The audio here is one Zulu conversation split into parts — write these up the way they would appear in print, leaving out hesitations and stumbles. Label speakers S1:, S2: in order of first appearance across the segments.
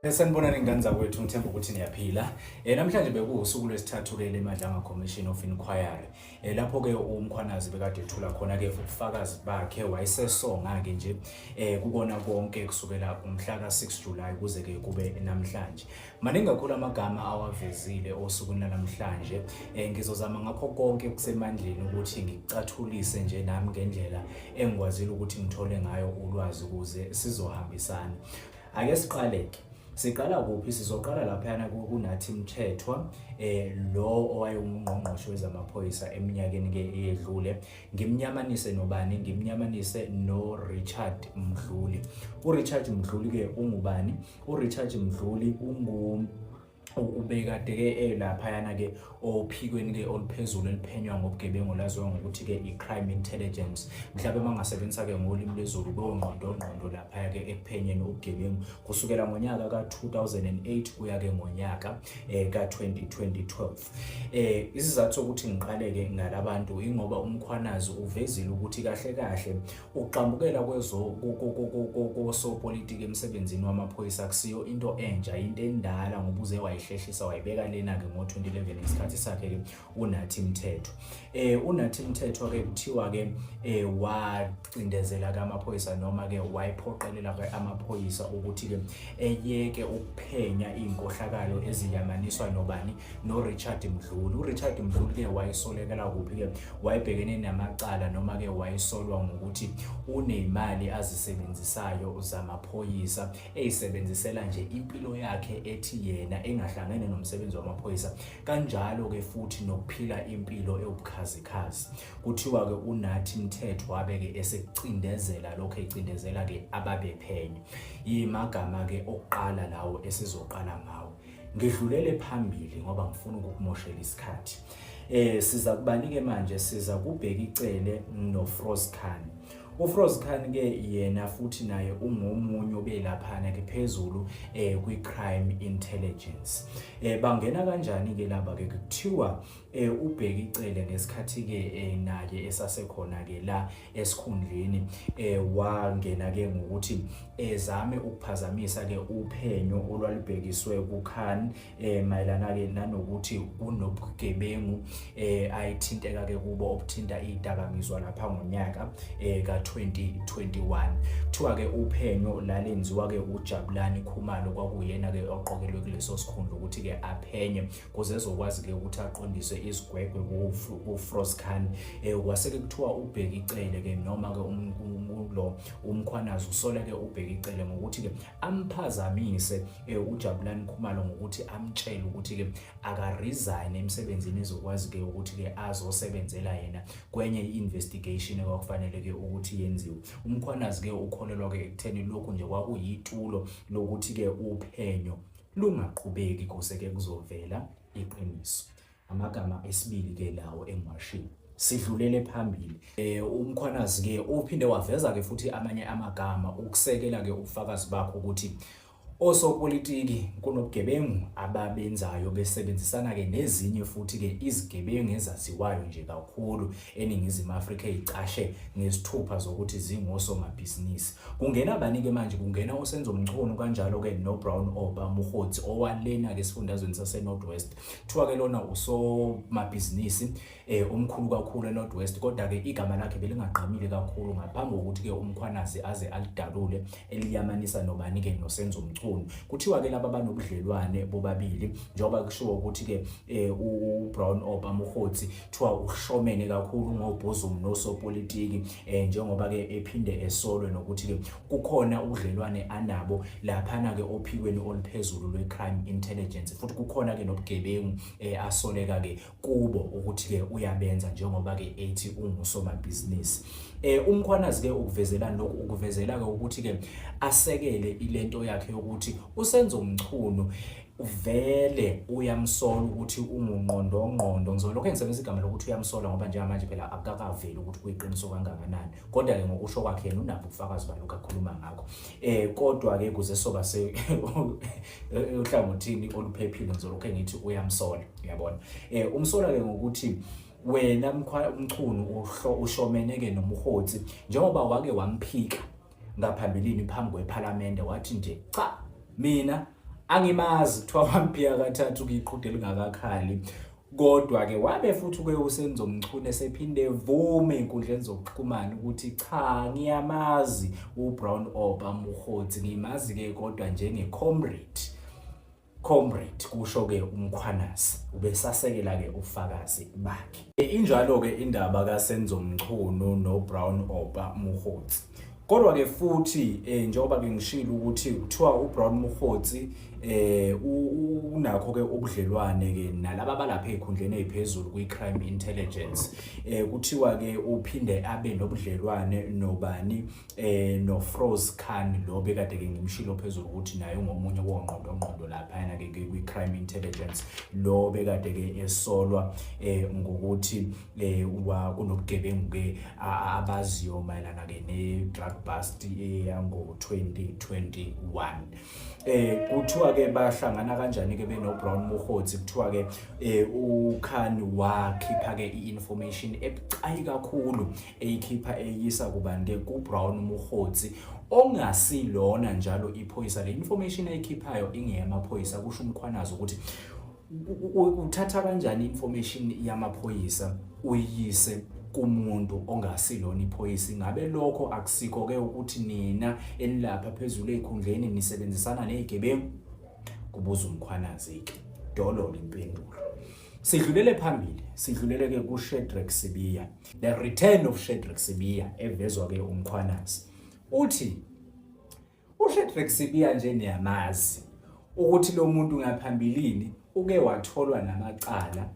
S1: Sanibonani ngani zakwethu, ngithemba ukuthi niyaphila. Namhlanje bekuwusuku lwesithathu-ke leMadlanga Commission of Inquiry. Lapho-ke uMkhwanazi bekade ethula khona-ke ubufakazi bakhe, wayesesonga-ke nje kukona konke kusukela umhla ka-6 July kuze-ke kube namhlanje. Maningi kakhulu amagama awavezile osukwini namhlanje. Ngizozama ngakho konke kusemandleni ukuthi ngikucathulise nje nami ngendlela engikwazile ukuthi ngithole ngayo ulwazi ukuze sizohambisana. Ake siqale-ke. Siqala kuphi? Sizoqala laphayana kuNathi Mthethwa, lo owayengungqongqoshe wezamaphoyisa eminyakeni-ke eyedlule. Ngimnyamanise nobani? Ngimnyamanise noRichard Mdluli. URichard Mdluli-ke ungubani? URichard Mdluli ubekade-ke laphayana-ke ophikweni-ke oluphezulu eliphenywa ngobugebengu laziwa ngokuthi-ke i-Crime Intelligence. Mhlawumbe mangasebenzisa-ke ngolimi lwezulu ngqondo laphaya-ke ekuphenyeni ubugebengu kusukela ngonyaka ka-2008 kuya-ke ngonyaka ka-2012. Isizathu sokuthi ngiqale-ke ngalabantu ingoba uMkhwanazi uvezile ukuthi kahle kahle ukuqambukela kosopolitiki emsebenzini wamaphoyisa akusiyo into entsha, into endala ngoba uze wayihlehlisa wayibeka lena-ke ngo-2011 isikhathi sakhe-ke uNathi Mthethwa. uNathi Mthethwa-ke kuthiwa-ke wacindezela-ke amaphoyisa noma-ke wayephoqelela-ke amaphoyisa ukuthi-ke eyeke ukuphenya iy'nkohlakalo eziyamaniswa nobani? NoRichard Mdluli. URichard Mdluli-ke wayesolekela kuphi-ke? Wayebhekene namacala noma-ke wayesolwa ngokuthi uney'mali azisebenzisayo zamaphoyisa ey'sebenzisela nje impilo yakhe ethi yena engahlangene nomsebenzi wamaphoyisa, kanjalo-ke futhi nokuphila impilo ewubukhazikhazi. Kuthiwa-ke uNathi Mthethwa wabe-ke esekucindezela lokho ecindezela-ke ababephenya. Yimagama-ke okuqala lawo esizoqala ngawo. Ngidlulele phambili ngoba ngifuna ukukumoshela isikhathi. Siza kubani-ke manje? Siza kuBhekicele noFroscan. uFroscan-ke yena futhi naye ungomunye obelaphana-ke phezulu kwi-Crime Intelligence. Bangena kanjani-ke laba-ke? Kuthiwa uBhekicele ngesikhathi-ke naye esasekhona-ke la esikhundleni wangena-ke ngokuthi ezame ukuphazamisa-ke uphenyo olwalibhekiswe kuKhan mayelana-ke nanokuthi kunobugebengu ayithinteka-ke kubo obuthinta iy'dakamizwa lapha ngonyaka ka-2021. Kuthiwa-ke uphenyo lalenziwa-ke uJabulani Khumalo, kwakuyena-ke oqokelwe kuleso sikhundla ukuthi-ke aphenye kuze ezokwazi-ke ukuthi aqondise isigwegwe kuFroscan. Kwase-ke kuthiwa uBhekicele-ke noma-ke uMkhwanazi usola-ke uBhekicele ngokuthi-ke amphazamise uJabulani Khumalo ngokuthi amtshele ukuthi-ke aka-resign emsebenzini ezokwazi-ke ukuthi-ke azosebenzela yena kwenye i-investigation ekwakufanele-ke ukuthi yenziwe. uMkhwanazi-ke ukholelwa-ke ekutheni lokhu nje kwakuyitulo lokuthi-ke uphenyo lungaqhubeki kuze-ke kuzovela iqiniso. Amagama esibili-ke lawo engiwashilo. Sidlulele phambili. uMkhwanazi-ke uphinde waveza-ke futhi amanye amagama ukusekela-ke ubufakazi bakho ukuthi osopolitiki kunobugebengu ababenzayo besebenzisana-ke nezinye futhi-ke izigebengu ezaziwayo nje kakhulu eNingizimu Afrika ey'cashe ngesithupha zokuthi zingosomabhizinisi. Kungena bani-ke manje? Kungena uSenzo Mchunu, kanjalo-ke noBrown Obah Mokgotsi owalena-ke esifundazweni saseNorth West. Kuthiwa-ke lona usomabhizinisi omkhulu kakhulu eNorth West, kodwa-ke igama lakhe belingaqamile kakhulu ngaphambi kokuthi-ke uMkhwanazi aze alidalule eliyamanisa nobani-ke noSenzo Mchunu. Kuthiwa-ke laba banobudlelwane bobabili njengoba kushiwo ukuthi-ke uBrown Obah Mokgotsi kuthiwa uhlomene kakhulu ngobhuzuma nosopolitiki, njengoba-ke ephinde esolwe nokuthi-ke kukhona ubudlelwane anabo laphana-ke ophikweni oluphezulu lwe-Crime Intelligence, futhi kukhona-ke nobugebengu asoleka-ke kubo ukuthi-ke uyabenza njengoba-ke ethi ungusomabhizinisi. uMkhwanazi-ke ukuvezelani lokhu? Ukuvezela-ke ukuthi-ke asekele ilento yakhe yokuthi uSenzo Mchunu vele uyamsola ukuthi unguqondongqondo. Ngizolokhu ngisebenzisa igama lokuthi uyamsola ngoba njengamanje phela akakaveli ukuthi kuyiqiniso kangakanani, kodwa-ke ngokusho kwakhe yena unabo ubufakazi balokhu akhuluma ngakho. Kodwa-ke kuze soba uhlangothini oluphephile ngizolokhu ngithi uyamsola, uyabona. Umsola-ke ngokuthi wena Mchunu ushomene-ke noMokgotsi njengoba wake wamphika ngaphambilini phambi kwePhalamende wathi nje cha mina angimazi kuthiwa wamphiya kathathu kuyiqhude lingakakhali. Kodwa-ke wabe futhi-ke uSenzomchunu esephinde evume ey'nkundleni zokuxhumana ukuthi cha, ngiyamazi uBrown Obha Mokgotsi, ngimazi-ke kodwa comrade kusho-ke uMkhwanazi, ubesasekela-ke ubufakazi bakhe. Injalo-ke indaba kaSenzomchunu noBrown Obha Mokgotsi. Kodwa-ke futhi njengoba-ke ngishilo ukuthi kuthiwa uBrown Mokgotsi unakho-ke ubudlelwane-ke nalaba balapha ey'khundleni ey'phezulu kwi-crime intelligence. Kuthiwa-ke uphinde abe nobudlelwane nobani noFroz Khan, lo bekade-ke ngimshilo phezulu ukuthi naye ungomunye wongqondongqondo laphayana-ke kwi-crime intelligence, lo bekade-ke esolwa ngokuthi kunobugebengu-ke abaziyo mayelana-ke ne-drug bust yango-2021. Kuthiwa-ke bahlangana kanjani-ke benoBrown Mokgotsi. Kuthiwa-ke uKhan wakhipha-ke i-information ebucayi kakhulu, eyikhipha eyisa kubani-ke kuBrown Mokgotsi, ongasilona njalo iphoyisa. Le information ayikhiphayo ingeyamaphoyisa. Kusho uMkhwanazi ukuthi uthatha kanjani information yamaphoyisa uyise kumuntu ongasilona iphoyisa. Ingabe lokho akusikho-ke ukuthi nina enilapha phezulu ey'khundleni nisebenzisana ney'gebengu? Kubuza uMkhwanazi-ke. Dololo impendulo. Sidlulele phambili, sidlulele-ke kuShadrack Sibiya. The return of Shadrack Sibiya evezwa-ke uMkhwanazi. Uthi uShadrack Sibiya nje niyamazi ukuthi lo muntu ngaphambilini uke watholwa namacala.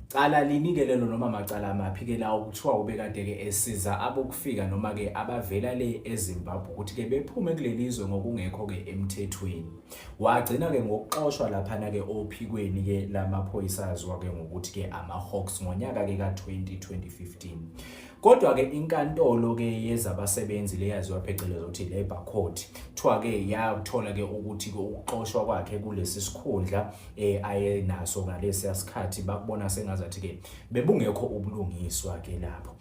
S1: Cala lini-ke lelo noma macala amaphi-ke lawo? Kuthiwa ubekade-ke esiza abokufika noma-ke abavela le eZimbabwe ukuthi-ke bephume kulelizwe ngokungekho-ke emthethweni. Wagcina-ke ngokuxoshwa laphana-ke ophikweni-ke lamaphoyisa aziwa-ke ngokuthi-ke ama-Hawks ngonyaka-ke ka-2015. Kodwa-ke inkantolo-ke yezabasebenzi leyaziwa phecelezi ukuthi i-Labour Court, kuthiwa-ke yathola-ke ukuthi-ke ukuxoshwa kwakhe kulesi sikhundla ayenaso ngalesiya sikhathi bakubona sengazathi-ke bebungekho ubulungiswa-ke lapho.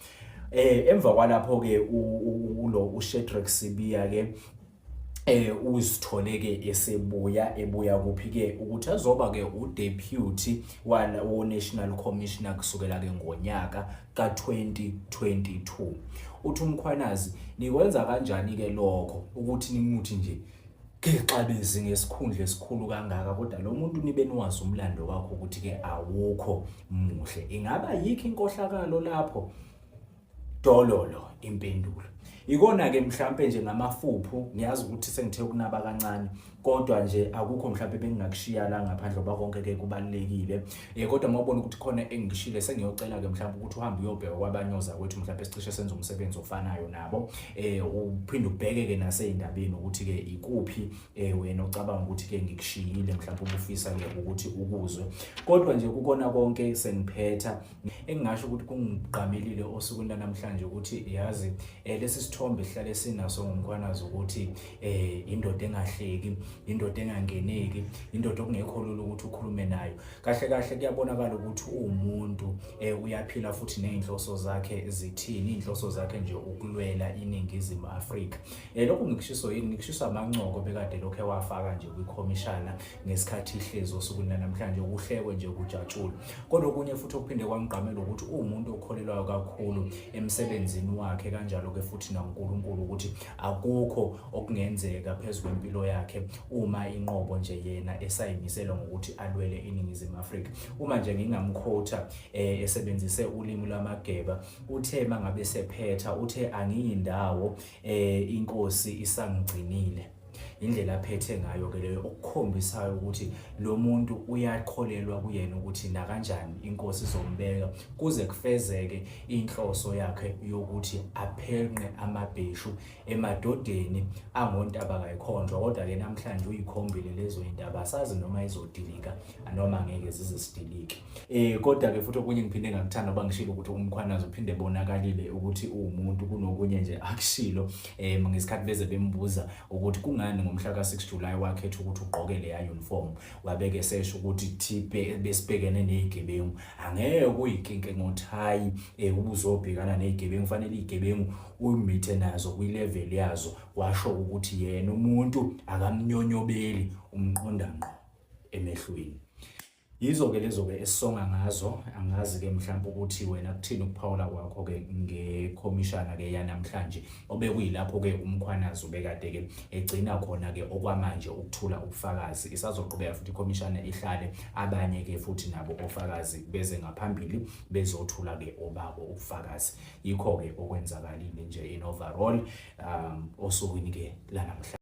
S1: Emva kwalapho-ke uShadrack Sibiya-ke uzithole-ke ebuya kuphi-ke ukuthi azoba-ke udeputy wo-National Commissioner kusukela-ke ngonyaka ka-2022. Uthi uMkhwanazi, nikwenza kanjani-ke lokho ukuthi nimuthi nje ngexabezi ngesikhundla esikhulu kangaka, kodwa lo muntu nibe niwazi umlando wakho ukuthi-ke awukho muhle? Ingaba yikho inkohlakalo lapho? Dololo impendulo. Ikona-ke mhlampe nje ngamafuphu, ngiyazi ukuthi sengithe ukunaba kancane, kodwa nje akukho mhlampe bengingakushiya la ngaphandle konke-ke kubalulekile. Kodwa mawubona ukuthi khona engishile, sengiyocela-ke mhlampe ukuthi uhambe uyobheka kwabanyoza kwethu mhlampe sicishe senze umsebenzi ofanayo nabo. Uphinde ubheke-ke nasey'ndabeni ukuthi-ke ikuphi wena ucabanga ukuthi-ke ngikushiyile mhlampe ubufisa-ke ukuthi ukuzwe. Kodwa nje kukona konke sengiphetha engingasho ukuthi kungigqamelile osukwini lanamhlanje ukuthi yazi lesi sithombe sihlale sinaso ngoMkhwanazi ukuthi indoda engahleki, indoda engangeneki, indoda okungekho lula ukuthi ukhulume nayo. Kahle kahle kuyabonakala ukuthi umuntu uyaphila futhi nezinhloso zakhe zithini. Inhloso zakhe nje ukulwela iNingizimu Afrika. Lokhu ngikushiso yini? Ngikushiso amancoko bekade lokho ewafaka nje kwikhomishana ngesikhathi ihlezi osukwini lanamhlanje kuhlekwe nje kujatshulwe. Kodwa okunye futhi okuphinde kwamgqamela ukuthi umuntu okholelwayo kakhulu emsebenzini wakhe, kanjalo-ke futhi nakuNkulunkulu ukuthi akukho okungenzeka phezu kwempilo yakhe uma inqobo nje yena esayimisela ngokuthi alwele iNingizimu Afrika. Uma nje ngingamquota esebenzise ulimi lamaGeba, uthe mangabe sephetha uthe angiyindawo inkosi isangigcinile. Indlela aphethe ngayo-ke leyo okukhombisayo ukuthi lo muntu uyakholelwa kuyena ukuthi na kanjani inkosi izombeka kuze kufezeke inhloso yakhe yokuthi aphenqe amabheshu emadodeni angontaba kayikhonjwa. Kodwa-ke namhlanje uyikhombile lezo indaba, asazi noma izodilika noma ngeke zize sidilike. Kodwa-ke futhi okunye ngiphinde ngakuthanda bangishilo ukuthi uMkhwanazi uphinde bonakalile ukuthi uwumuntu kunokunye nje akushilo ngesikhathi beze bembuza ukuthi kungani ngomhla ka-6 July wakhetha ukuthi ugqoke leya uniform. Wabeke sesho ukuthi besibhekene nezigebengu, angeke kuyinkinke ngothayi ubuzobhekana nezigebengu, kufanele izigebengu uyimithe nazo kwi-level yazo. Washo ukuthi yena umuntu akamnyonyobeli umqondangqo. emehlweni. Yizo-ke lezo-ke esisonga ngazo. Angazi-ke mhlawumbe ukuthi wena kuthini ukuphawula kwakho-ke ngekhomishana-ke yanamhlanje, obekuyilapho-ke umkhwanazi ubekade-ke egcina khona-ke okwamanje ukuthula ubufakazi. Isazoqhubeka futhi ikhomishana ihlale, abanye-ke futhi nabo ofakazi beze ngaphambili bezothula-ke obabo ubufakazi. Yikho-ke okwenzakalile nje in overall osukwini-ke lanamhlanje.